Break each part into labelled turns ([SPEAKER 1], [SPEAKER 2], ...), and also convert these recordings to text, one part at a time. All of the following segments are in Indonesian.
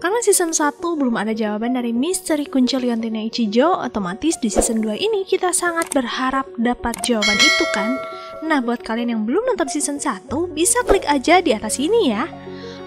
[SPEAKER 1] Karena season 1 belum ada jawaban dari misteri kunci liontinnya Ichijo, otomatis di season 2 ini kita sangat berharap dapat jawaban itu kan? Nah, buat kalian yang belum nonton season 1, bisa klik aja di atas ini ya.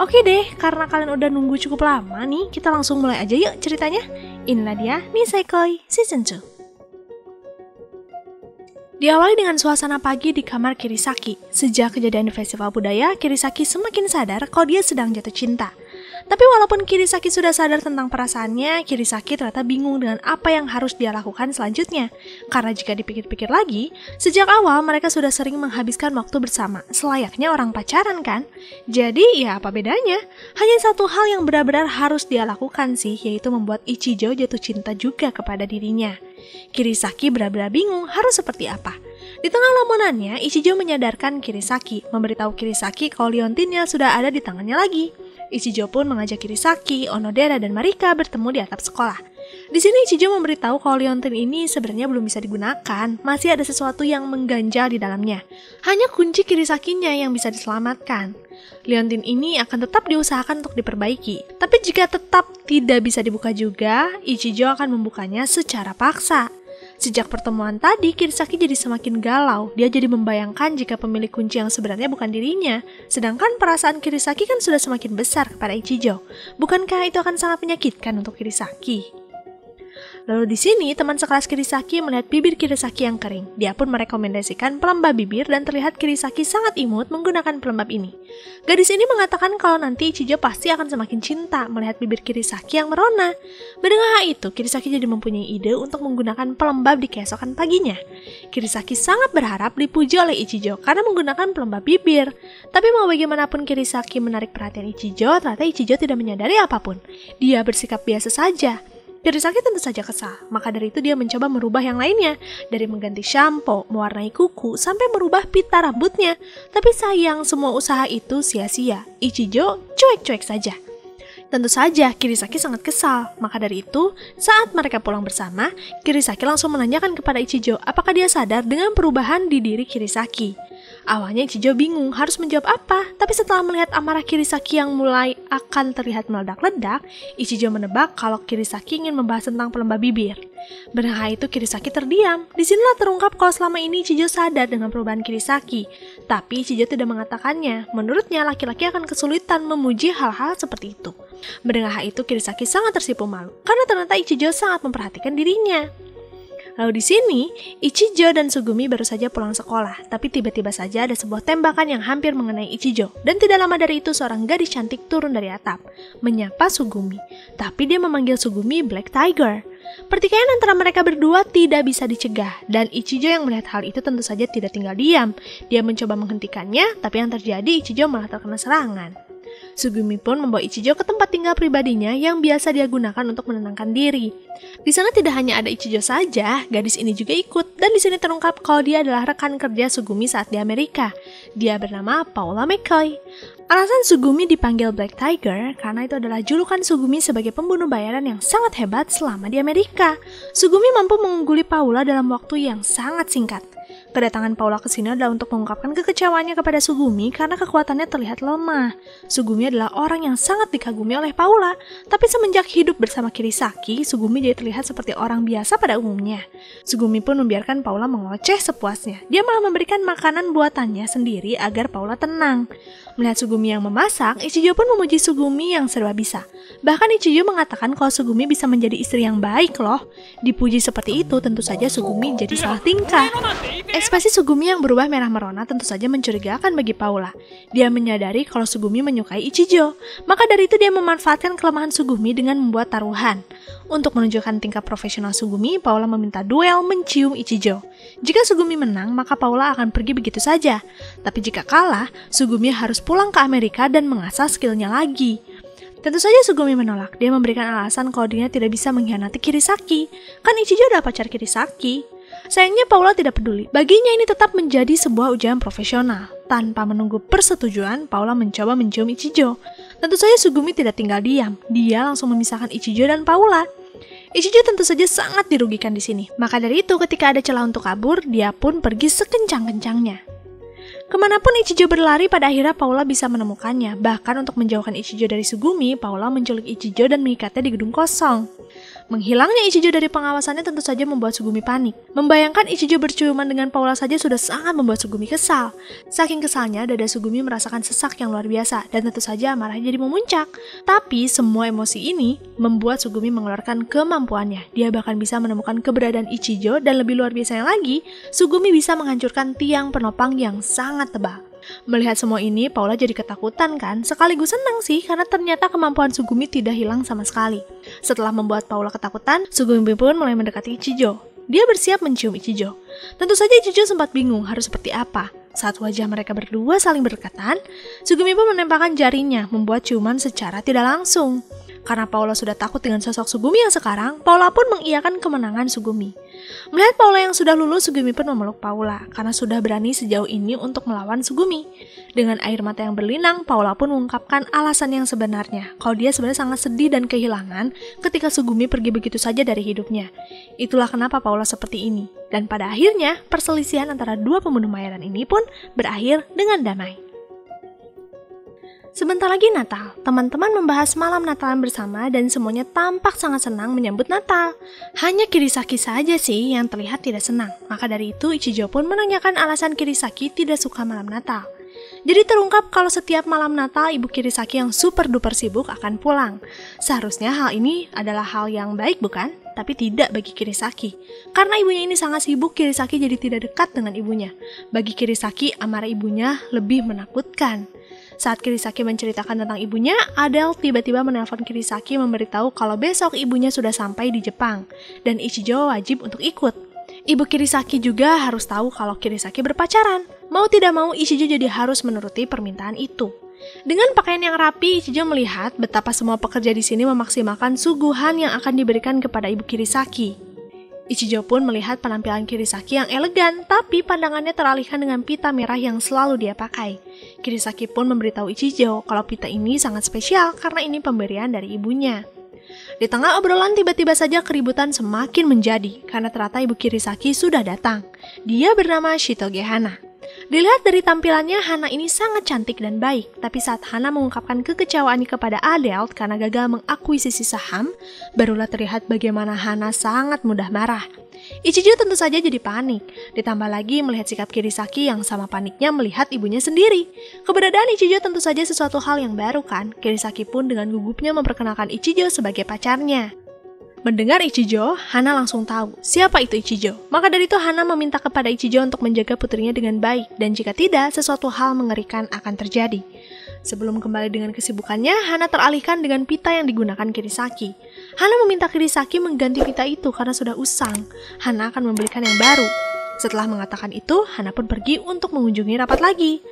[SPEAKER 1] Oke deh, karena kalian udah nunggu cukup lama nih, kita langsung mulai aja yuk ceritanya. Inilah dia Nisekoi Season 2. Diawali dengan suasana pagi di kamar Kirisaki. Sejak kejadian di festival budaya, Kirisaki semakin sadar kalau dia sedang jatuh cinta. Tapi walaupun Kirisaki sudah sadar tentang perasaannya, Kirisaki ternyata bingung dengan apa yang harus dia lakukan selanjutnya. Karena jika dipikir-pikir lagi, sejak awal mereka sudah sering menghabiskan waktu bersama, selayaknya orang pacaran kan? Jadi ya apa bedanya? Hanya satu hal yang benar-benar harus dia lakukan sih, yaitu membuat Ichijo jatuh cinta juga kepada dirinya. Kirisaki benar-benar bingung harus seperti apa. Di tengah lamunannya, Ichijo menyadarkan Kirisaki, memberitahu Kirisaki kalau liontinnya sudah ada di tangannya lagi. Ichijo pun mengajak Kirisaki, Onodera, dan Marika bertemu di atap sekolah. Di sini Ichijo memberitahu kalau liontin ini sebenarnya belum bisa digunakan, masih ada sesuatu yang mengganjal di dalamnya. Hanya kunci Kirisakinya yang bisa diselamatkan. Liontin ini akan tetap diusahakan untuk diperbaiki, tapi jika tetap tidak bisa dibuka juga, Ichijo akan membukanya secara paksa. Sejak pertemuan tadi, Kirisaki jadi semakin galau. Dia jadi membayangkan jika pemilik kunci yang sebenarnya bukan dirinya. Sedangkan perasaan Kirisaki kan sudah semakin besar kepada Ichijo. Bukankah itu akan sangat menyakitkan untuk Kirisaki? Lalu di sini, teman sekelas Kirisaki melihat bibir Kirisaki yang kering. Dia pun merekomendasikan pelembab bibir dan terlihat Kirisaki sangat imut menggunakan pelembab ini. Gadis ini mengatakan kalau nanti Ichijo pasti akan semakin cinta melihat bibir Kirisaki yang merona. Mendengar hal itu, Kirisaki jadi mempunyai ide untuk menggunakan pelembab di keesokan paginya. Kirisaki sangat berharap dipuji oleh Ichijo karena menggunakan pelembab bibir. Tapi mau bagaimanapun Kirisaki menarik perhatian Ichijo, ternyata Ichijo tidak menyadari apapun. Dia bersikap biasa saja. Kirisaki tentu saja kesal, maka dari itu dia mencoba merubah yang lainnya, dari mengganti shampoo, mewarnai kuku, sampai merubah pita rambutnya. Tapi sayang, semua usaha itu sia-sia. Ichijo cuek-cuek saja. Tentu saja, Kirisaki sangat kesal. Maka dari itu, saat mereka pulang bersama, Kirisaki langsung menanyakan kepada Ichijo apakah dia sadar dengan perubahan di diri Kirisaki. Awalnya Ichijo bingung harus menjawab apa, tapi setelah melihat amarah Kirisaki yang mulai akan terlihat meledak-ledak, Ichijo menebak kalau Kirisaki ingin membahas tentang pelembab bibir. Mendengar itu Kirisaki terdiam. Disinilah terungkap kalau selama ini Ichijo sadar dengan perubahan Kirisaki. Tapi Ichijo tidak mengatakannya. Menurutnya laki-laki akan kesulitan memuji hal-hal seperti itu. Mendengar hal itu Kirisaki sangat tersipu malu, karena ternyata Ichijo sangat memperhatikan dirinya. Lalu di sini, Ichijo dan Sugumi baru saja pulang sekolah, tapi tiba-tiba saja ada sebuah tembakan yang hampir mengenai Ichijo. Dan tidak lama dari itu seorang gadis cantik turun dari atap, menyapa Sugumi. Tapi dia memanggil Sugumi Black Tiger. Pertikaian antara mereka berdua tidak bisa dicegah, dan Ichijo yang melihat hal itu tentu saja tidak tinggal diam. Dia mencoba menghentikannya, tapi yang terjadi Ichijo malah terkena serangan. Sugumi pun membawa Ichijo ke tempat tinggal pribadinya yang biasa dia gunakan untuk menenangkan diri. Di sana tidak hanya ada Ichijo saja, gadis ini juga ikut, dan di sini terungkap kalau dia adalah rekan kerja Sugumi saat di Amerika. Dia bernama Paula McCoy. Alasan Sugumi dipanggil Black Tiger karena itu adalah julukan Sugumi sebagai pembunuh bayaran yang sangat hebat selama di Amerika. Sugumi mampu mengungguli Paula dalam waktu yang sangat singkat. Kedatangan Paula ke sini adalah untuk mengungkapkan kekecewaannya kepada Sugumi karena kekuatannya terlihat lemah. Sugumi adalah orang yang sangat dikagumi oleh Paula, tapi semenjak hidup bersama Kirisaki, Sugumi jadi terlihat seperti orang biasa pada umumnya. Sugumi pun membiarkan Paula mengoceh sepuasnya. Dia malah memberikan makanan buatannya sendiri agar Paula tenang. Melihat Sugumi yang memasak, Ichijo pun memuji Sugumi yang serba bisa. Bahkan Ichijo mengatakan kalau Sugumi bisa menjadi istri yang baik loh. Dipuji seperti itu, tentu saja Sugumi jadi salah tingkah. Ekspresi Sugumi yang berubah merah merona tentu saja mencurigakan bagi Paula. Dia menyadari kalau Sugumi menyukai Ichijo. Maka dari itu dia memanfaatkan kelemahan Sugumi dengan membuat taruhan. Untuk menunjukkan tingkah profesional Sugumi, Paula meminta duel mencium Ichijo. Jika Sugumi menang, maka Paula akan pergi begitu saja. Tapi jika kalah, Sugumi harus pulang ke Amerika dan mengasah skillnya lagi. Tentu saja Sugumi menolak. Dia memberikan alasan kalau dirinya tidak bisa mengkhianati Kirisaki. Kan Ichijo adalah pacar Kirisaki. Sayangnya Paula tidak peduli. Baginya ini tetap menjadi sebuah ujian profesional. Tanpa menunggu persetujuan, Paula mencoba mencium Ichijo. Tentu saja Sugumi tidak tinggal diam. Dia langsung memisahkan Ichijo dan Paula. Ichijo tentu saja sangat dirugikan di sini. Maka dari itu ketika ada celah untuk kabur, dia pun pergi sekencang-kencangnya. Kemanapun Ichijo berlari, pada akhirnya Paula bisa menemukannya. Bahkan untuk menjauhkan Ichijo dari Sugumi, Paula menculik Ichijo dan mengikatnya di gedung kosong. Menghilangnya Ichijo dari pengawasannya tentu saja membuat Sugumi panik. Membayangkan Ichijo berciuman dengan Paula saja sudah sangat membuat Sugumi kesal. Saking kesalnya, dada Sugumi merasakan sesak yang luar biasa dan tentu saja amarahnya jadi memuncak. Tapi semua emosi ini membuat Sugumi mengeluarkan kemampuannya. Dia bahkan bisa menemukan keberadaan Ichijo dan lebih luar biasanya lagi, Sugumi bisa menghancurkan tiang penopang yang sangat tebal. Melihat semua ini, Paula jadi ketakutan kan? Sekaligus senang sih, karena ternyata kemampuan Sugumi tidak hilang sama sekali. Setelah membuat Paula ketakutan, Sugumi pun mulai mendekati Ichijo. Dia bersiap mencium Ichijo. Tentu saja Ichijo sempat bingung harus seperti apa. Saat wajah mereka berdua saling berdekatan, Sugumi pun menempelkan jarinya, membuat ciuman secara tidak langsung. Karena Paula sudah takut dengan sosok Sugumi yang sekarang, Paula pun mengiyakan kemenangan Sugumi. Melihat Paula yang sudah lulus, Sugumi pun memeluk Paula karena sudah berani sejauh ini untuk melawan Sugumi. Dengan air mata yang berlinang, Paula pun mengungkapkan alasan yang sebenarnya, kalau dia sebenarnya sangat sedih dan kehilangan ketika Sugumi pergi begitu saja dari hidupnya. Itulah kenapa Paula seperti ini. Dan pada akhirnya, perselisihan antara dua pembunuh bayaran ini pun berakhir dengan damai. Sebentar lagi Natal, teman-teman membahas malam Natalan bersama dan semuanya tampak sangat senang menyambut Natal. Hanya Kirisaki saja sih yang terlihat tidak senang. Maka dari itu Ichijo pun menanyakan alasan Kirisaki tidak suka malam Natal. Jadi terungkap kalau setiap malam Natal ibu Kirisaki yang super duper sibuk akan pulang. Seharusnya hal ini adalah hal yang baik bukan? Tapi tidak bagi Kirisaki. Karena ibunya ini sangat sibuk, Kirisaki jadi tidak dekat dengan ibunya. Bagi Kirisaki, amarah ibunya lebih menakutkan. Saat Kirisaki menceritakan tentang ibunya, Adele tiba-tiba menelpon Kirisaki memberitahu kalau besok ibunya sudah sampai di Jepang dan Ichijo wajib untuk ikut. Ibu Kirisaki juga harus tahu kalau Kirisaki berpacaran. Mau tidak mau, Ichijo jadi harus menuruti permintaan itu. Dengan pakaian yang rapi, Ichijo melihat betapa semua pekerja di sini memaksimalkan suguhan yang akan diberikan kepada ibu Kirisaki. Ichijo pun melihat penampilan Kirisaki yang elegan, tapi pandangannya teralihkan dengan pita merah yang selalu dia pakai. Kirisaki pun memberitahu Ichijo kalau pita ini sangat spesial karena ini pemberian dari ibunya. Di tengah obrolan tiba-tiba saja keributan semakin menjadi karena ternyata ibu Kirisaki sudah datang. Dia bernama Shitoge Hana. Dilihat dari tampilannya, Hana ini sangat cantik dan baik. Tapi saat Hana mengungkapkan kekecewaannya kepada Adele karena gagal mengakuisisi saham, barulah terlihat bagaimana Hana sangat mudah marah. Ichijo tentu saja jadi panik. Ditambah lagi melihat sikap Kirisaki yang sama paniknya melihat ibunya sendiri. Keberadaan Ichijo tentu saja sesuatu hal yang baru kan. Kirisaki pun dengan gugupnya memperkenalkan Ichijo sebagai pacarnya. Mendengar Ichijo, Hana langsung tahu siapa itu Ichijo. Maka dari itu Hana meminta kepada Ichijo untuk menjaga putrinya dengan baik, dan jika tidak, sesuatu hal mengerikan akan terjadi. Sebelum kembali dengan kesibukannya, Hana teralihkan dengan pita yang digunakan Kirisaki. Hana meminta Kirisaki mengganti pita itu karena sudah usang. Hana akan membelikan yang baru. Setelah mengatakan itu, Hana pun pergi untuk mengunjungi rapat lagi.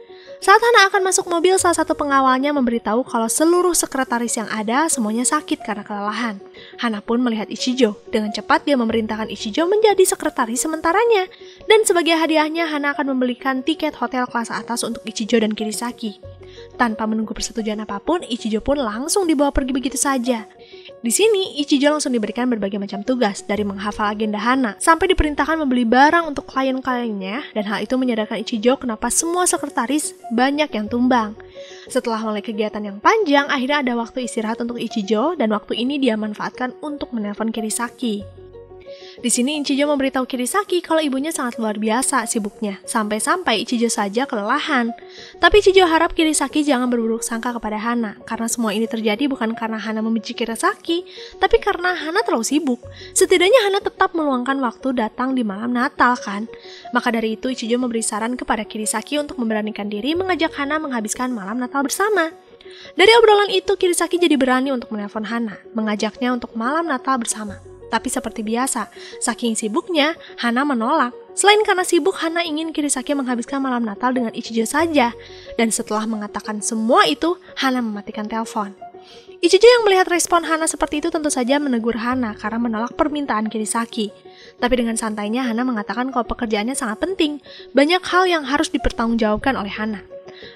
[SPEAKER 1] Saat Hana akan masuk mobil, salah satu pengawalnya memberitahu kalau seluruh sekretaris yang ada semuanya sakit karena kelelahan. Hana pun melihat Ichijo. Dengan cepat dia memerintahkan Ichijo menjadi sekretaris sementaranya. Dan sebagai hadiahnya, Hana akan membelikan tiket hotel kelas atas untuk Ichijo dan Kirisaki. Tanpa menunggu persetujuan apapun, Ichijo pun langsung dibawa pergi begitu saja. Di sini, Ichijo langsung diberikan berbagai macam tugas, dari menghafal agenda Hana, sampai diperintahkan membeli barang untuk klien-kliennya, dan hal itu menyadarkan Ichijo kenapa semua sekretaris banyak yang tumbang. Setelah mulai kegiatan yang panjang, akhirnya ada waktu istirahat untuk Ichijo, dan waktu ini dia manfaatkan untuk menelpon Kirisaki. Di sini Ichijo memberitahu Kirisaki kalau ibunya sangat luar biasa sibuknya, sampai-sampai Ichijo saja kelelahan. Tapi Ichijo harap Kirisaki jangan berburuk sangka kepada Hana, karena semua ini terjadi bukan karena Hana membenci Kirisaki, tapi karena Hana terlalu sibuk. Setidaknya Hana tetap meluangkan waktu datang di malam Natal kan. Maka dari itu Ichijo memberi saran kepada Kirisaki untuk memberanikan diri mengajak Hana menghabiskan malam Natal bersama. Dari obrolan itu Kirisaki jadi berani untuk menelpon Hana, mengajaknya untuk malam Natal bersama. Tapi seperti biasa, saking sibuknya, Hana menolak. Selain karena sibuk, Hana ingin Kirisaki menghabiskan malam Natal dengan Ichijo saja. Dan setelah mengatakan semua itu, Hana mematikan telepon. Ichijo yang melihat respon Hana seperti itu tentu saja menegur Hana karena menolak permintaan Kirisaki. Tapi dengan santainya, Hana mengatakan kalau pekerjaannya sangat penting. Banyak hal yang harus dipertanggungjawabkan oleh Hana.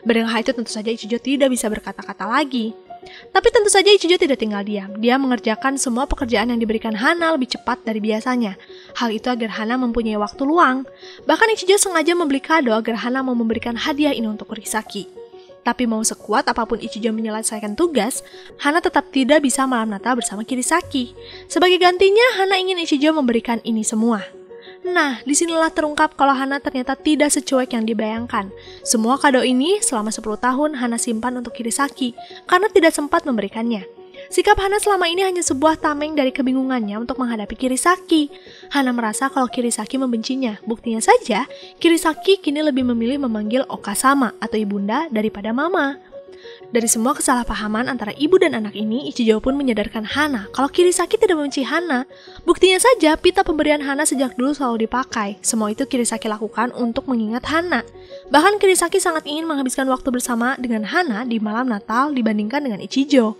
[SPEAKER 1] Mendengar hal itu tentu saja Ichijo tidak bisa berkata-kata lagi. Tapi tentu saja Ichijo tidak tinggal diam. Dia mengerjakan semua pekerjaan yang diberikan Hana lebih cepat dari biasanya. Hal itu agar Hana mempunyai waktu luang. Bahkan Ichijo sengaja membeli kado agar Hana mau memberikan hadiah ini untuk Kirisaki. Tapi mau sekuat apapun Ichijo menyelesaikan tugas, Hana tetap tidak bisa malam Natal bersama Kirisaki. Sebagai gantinya, Hana ingin Ichijo memberikan ini semua. Nah, disinilah terungkap kalau Hana ternyata tidak secuek yang dibayangkan. Semua kado ini selama 10 tahun Hana simpan untuk Kirisaki, karena tidak sempat memberikannya. Sikap Hana selama ini hanya sebuah tameng dari kebingungannya untuk menghadapi Kirisaki. Hana merasa kalau Kirisaki membencinya. Buktinya saja, Kirisaki kini lebih memilih memanggil Oka-sama atau ibunda daripada mama. Dari semua kesalahpahaman antara ibu dan anak ini, Ichijo pun menyadarkan Hana kalau Kirisaki tidak membenci Hana. Buktinya saja, pita pemberian Hana sejak dulu selalu dipakai. Semua itu Kirisaki lakukan untuk mengingat Hana. Bahkan Kirisaki sangat ingin menghabiskan waktu bersama dengan Hana di malam Natal dibandingkan dengan Ichijo.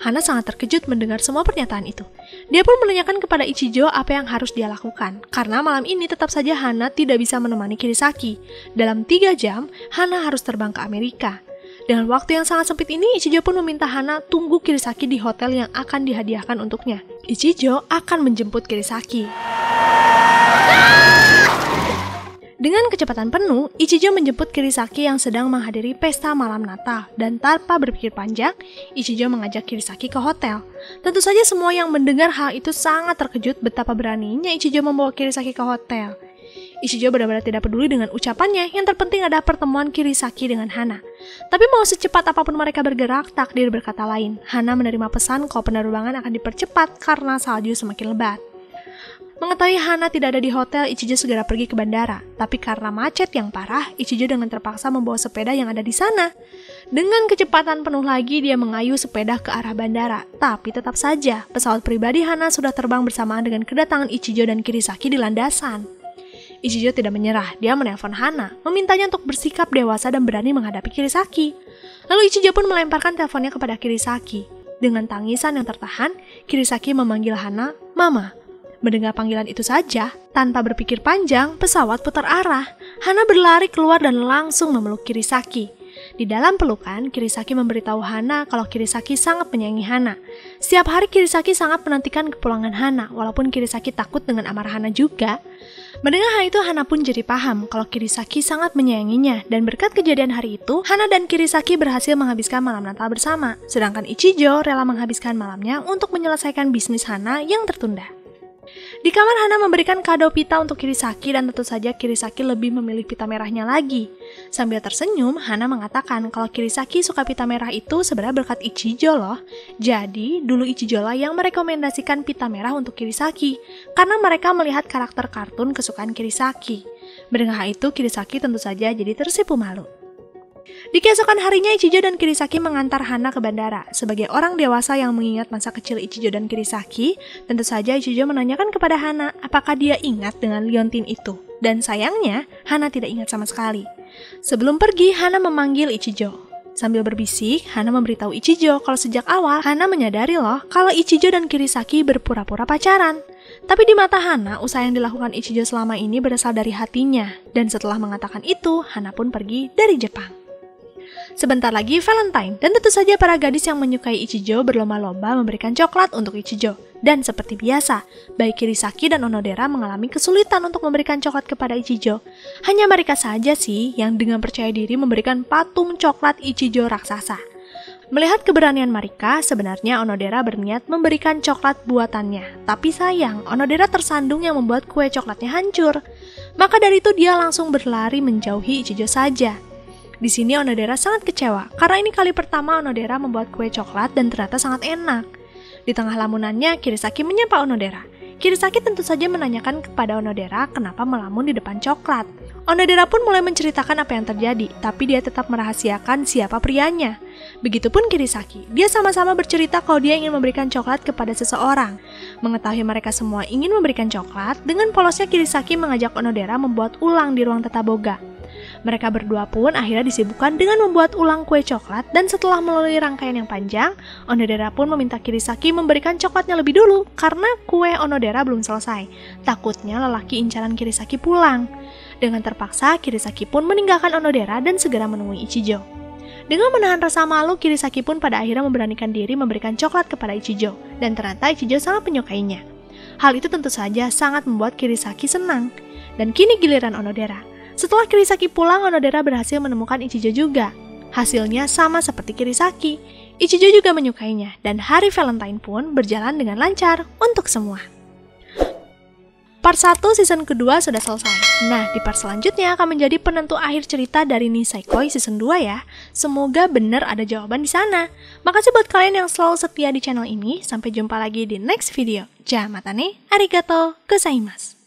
[SPEAKER 1] Hana sangat terkejut mendengar semua pernyataan itu. Dia pun menanyakan kepada Ichijo apa yang harus dia lakukan. Karena malam ini tetap saja Hana tidak bisa menemani Kirisaki. Dalam 3 jam, Hana harus terbang ke Amerika. Dengan waktu yang sangat sempit ini, Ichijo pun meminta Hana tunggu Kirisaki di hotel yang akan dihadiahkan untuknya. Ichijo akan menjemput Kirisaki. Dengan kecepatan penuh, Ichijo menjemput Kirisaki yang sedang menghadiri pesta malam Natal, dan tanpa berpikir panjang, Ichijo mengajak Kirisaki ke hotel. Tentu saja semua yang mendengar hal itu sangat terkejut betapa beraninya Ichijo membawa Kirisaki ke hotel. Ichijo benar-benar tidak peduli dengan ucapannya, yang terpenting adalah pertemuan Kirisaki dengan Hana. Tapi mau secepat apapun mereka bergerak, takdir berkata lain. Hana menerima pesan kalau penerbangan akan dipercepat karena salju semakin lebat. Mengetahui Hana tidak ada di hotel, Ichijo segera pergi ke bandara. Tapi karena macet yang parah, Ichijo dengan terpaksa membawa sepeda yang ada di sana. Dengan kecepatan penuh lagi, dia mengayuh sepeda ke arah bandara. Tapi tetap saja, pesawat pribadi Hana sudah terbang bersamaan dengan kedatangan Ichijo dan Kirisaki di landasan. Ichijo tidak menyerah, dia menelpon Hana, memintanya untuk bersikap dewasa dan berani menghadapi Kirisaki. Lalu Ichijo pun melemparkan teleponnya kepada Kirisaki. Dengan tangisan yang tertahan, Kirisaki memanggil Hana, "Mama." Mendengar panggilan itu saja, tanpa berpikir panjang, pesawat putar arah. Hana berlari keluar dan langsung memeluk Kirisaki. Di dalam pelukan, Kirisaki memberitahu Hana kalau Kirisaki sangat menyayangi Hana. Setiap hari Kirisaki sangat menantikan kepulangan Hana, walaupun Kirisaki takut dengan amarah Hana juga. Mendengar hal itu, Hana pun jadi paham kalau Kirisaki sangat menyayanginya, dan berkat kejadian hari itu, Hana dan Kirisaki berhasil menghabiskan malam Natal bersama. Sedangkan Ichijo rela menghabiskan malamnya untuk menyelesaikan bisnis Hana yang tertunda. Di kamar, Hana memberikan kado pita untuk Kirisaki dan tentu saja Kirisaki lebih memilih pita merahnya lagi. Sambil tersenyum, Hana mengatakan kalau Kirisaki suka pita merah itu sebenarnya berkat Ichijo loh. Jadi, dulu Ichijo lah yang merekomendasikan pita merah untuk Kirisaki karena mereka melihat karakter kartun kesukaan Kirisaki. Mendengar hal itu, Kirisaki tentu saja jadi tersipu malu. Di keesokan harinya, Ichijo dan Kirisaki mengantar Hana ke bandara. Sebagai orang dewasa yang mengingat masa kecil Ichijo dan Kirisaki, tentu saja Ichijo menanyakan kepada Hana apakah dia ingat dengan liontin itu. Dan sayangnya, Hana tidak ingat sama sekali. Sebelum pergi, Hana memanggil Ichijo. Sambil berbisik, Hana memberitahu Ichijo kalau sejak awal Hana menyadari loh kalau Ichijo dan Kirisaki berpura-pura pacaran. Tapi di mata Hana, usaha yang dilakukan Ichijo selama ini berasal dari hatinya. Dan setelah mengatakan itu, Hana pun pergi dari Jepang. Sebentar lagi Valentine, dan tentu saja para gadis yang menyukai Ichijo berlomba-lomba memberikan coklat untuk Ichijo. Dan seperti biasa, baik Kirisaki dan Onodera mengalami kesulitan untuk memberikan coklat kepada Ichijo. Hanya mereka saja sih yang dengan percaya diri memberikan patung coklat Ichijo raksasa. Melihat keberanian Marika, sebenarnya Onodera berniat memberikan coklat buatannya. Tapi sayang, Onodera tersandung yang membuat kue coklatnya hancur. Maka dari itu dia langsung berlari menjauhi Ichijo saja. Di sini Onodera sangat kecewa, karena ini kali pertama Onodera membuat kue coklat dan ternyata sangat enak. Di tengah lamunannya, Kirisaki menyapa Onodera. Kirisaki tentu saja menanyakan kepada Onodera kenapa melamun di depan coklat. Onodera pun mulai menceritakan apa yang terjadi, tapi dia tetap merahasiakan siapa prianya. Begitupun Kirisaki, dia sama-sama bercerita kalau dia ingin memberikan coklat kepada seseorang. Mengetahui mereka semua ingin memberikan coklat, dengan polosnya Kirisaki mengajak Onodera membuat ulang di ruang tata boga. Mereka berdua pun akhirnya disibukkan dengan membuat ulang kue coklat dan setelah melalui rangkaian yang panjang, Onodera pun meminta Kirisaki memberikan coklatnya lebih dulu karena kue Onodera belum selesai. Takutnya lelaki incaran Kirisaki pulang. Dengan terpaksa, Kirisaki pun meninggalkan Onodera dan segera menemui Ichijo. Dengan menahan rasa malu, Kirisaki pun pada akhirnya memberanikan diri memberikan coklat kepada Ichijo dan ternyata Ichijo sangat menyukainya. Hal itu tentu saja sangat membuat Kirisaki senang. Dan kini giliran Onodera. Setelah Kirisaki pulang, Onodera berhasil menemukan Ichijo juga. Hasilnya sama seperti Kirisaki. Ichijo juga menyukainya, dan hari Valentine pun berjalan dengan lancar untuk semua. Part 1 season kedua sudah selesai. Nah, di part selanjutnya akan menjadi penentu akhir cerita dari Nisekoi season 2 ya. Semoga benar ada jawaban di sana. Makasih buat kalian yang selalu setia di channel ini. Sampai jumpa lagi di next video. Ja matane, arigato gozaimasu.